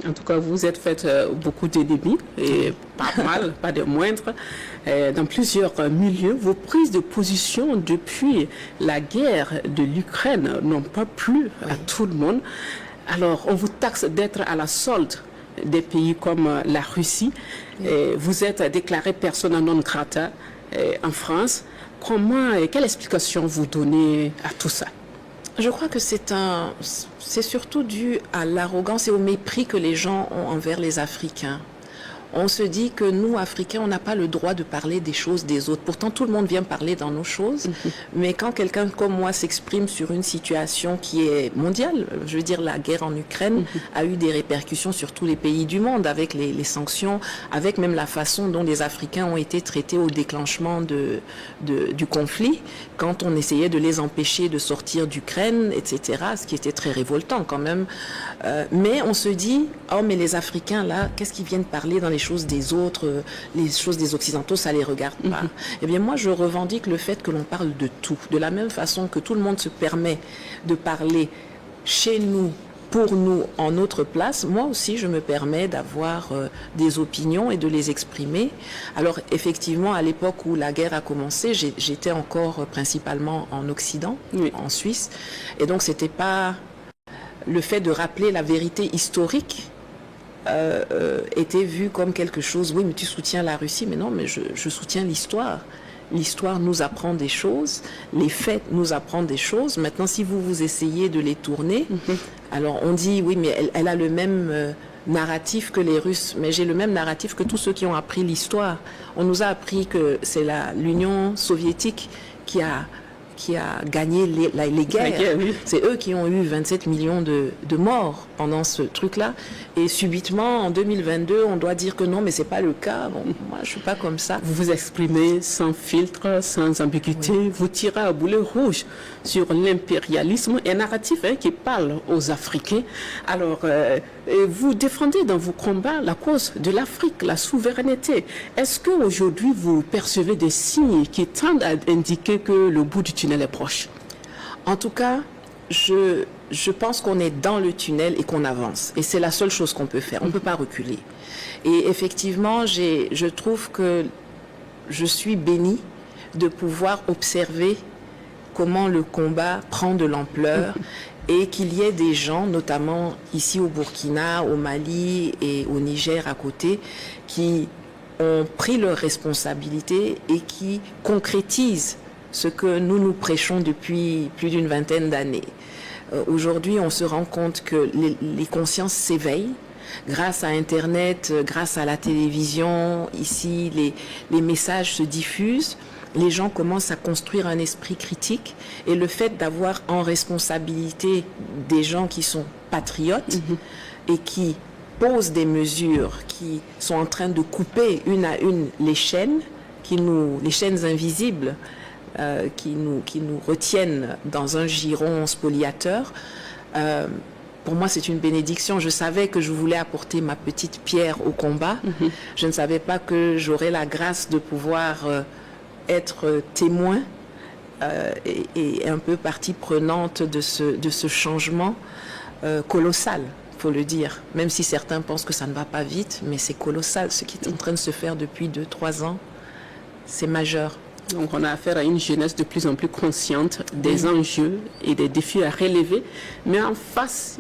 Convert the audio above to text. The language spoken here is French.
En tout cas, vous êtes fait beaucoup d'ennemis, et pas mal, pas des moindres, dans plusieurs milieux. Vos prises de position depuis la guerre de l'Ukraine n'ont pas plu à tout le monde. Alors, on vous taxe d'être à la solde des pays comme la Russie. Vous êtes déclaré persona non grata en France. Quelle explication vous donnez à tout ça? Je crois que c'est surtout dû à l'arrogance et au mépris que les gens ont envers les Africains. On se dit que nous, Africains, on n'a pas le droit de parler des choses des autres. Pourtant, tout le monde vient parler dans nos choses. Mais quand quelqu'un comme moi s'exprime sur une situation qui est mondiale, je veux dire, la guerre en Ukraine a eu des répercussions sur tous les pays du monde, avec les sanctions, avec même la façon dont les Africains ont été traités au déclenchement du conflit, quand on essayait de les empêcher de sortir d'Ukraine, etc., ce qui était très révoltant quand même. Mais on se dit, oh, mais les Africains, là, qu'est-ce qu'ils viennent parler dans les choses des autres, les choses des Occidentaux, ça les regarde pas. Eh bien, moi, je revendique le fait que l'on parle de tout. De la même façon que tout le monde se permet de parler chez nous, pour nous, en notre place, moi aussi, je me permets d'avoir des opinions et de les exprimer. Alors, effectivement, à l'époque où la guerre a commencé, j'étais encore principalement en Occident, en Suisse. Et donc, c'était pas le fait de rappeler la vérité historique était vu comme quelque chose, oui, mais tu soutiens la Russie, mais non, mais je soutiens l'histoire. L'histoire nous apprend des choses, les faits nous apprennent des choses. Maintenant, si vous essayez de les tourner, alors on dit, oui, mais elle a le même narratif que les Russes, mais j'ai le même narratif que tous ceux qui ont appris l'histoire. On nous a appris que c'est l'Union soviétique qui a gagné les guerres. Oui. C'est eux qui ont eu 27 millions de morts pendant ce truc-là. Et subitement, en 2022, on doit dire que non, mais c'est pas le cas. Bon, moi, je suis pas comme ça. Vous vous exprimez sans filtre, sans ambiguïté. Oui. Vous tirez à boulet rouge sur l'impérialisme, un narratif qui parle aux Africains. Alors, vous défendez dans vos combats la cause de l'Afrique, la souveraineté. Est-ce qu'aujourd'hui, vous percevez des signes qui tendent à indiquer que le bout du tunnel est proche? En tout cas, je pense qu'on est dans le tunnel et qu'on avance. Et c'est la seule chose qu'on peut faire. On ne peut pas reculer. Et effectivement, je trouve que je suis bénie de pouvoir observer comment le combat prend de l'ampleur et qu'il y ait des gens, notamment ici au Burkina, au Mali et au Niger à côté, qui ont pris leurs responsabilités et qui concrétisent ce que nous prêchons depuis plus d'une vingtaine d'années. Aujourd'hui, on se rend compte que les consciences s'éveillent grâce à Internet, grâce à la télévision. Ici, les messages se diffusent. Les gens commencent à construire un esprit critique. Et le fait d'avoir en responsabilité des gens qui sont patriotes et qui posent des mesures, qui sont en train de couper une à une les chaînes, les chaînes invisibles, qui nous retiennent dans un giron spoliateur. Pour moi, c'est une bénédiction. Je savais que je voulais apporter ma petite pierre au combat. Je ne savais pas que j'aurais la grâce de pouvoir être témoin et un peu partie prenante de ce changement colossal, il faut le dire. Même si certains pensent que ça ne va pas vite, mais c'est colossal. Ce qui est en train de se faire depuis 2-3 ans, c'est majeur. Donc on a affaire à une jeunesse de plus en plus consciente des enjeux et des défis à relever. Mais en face,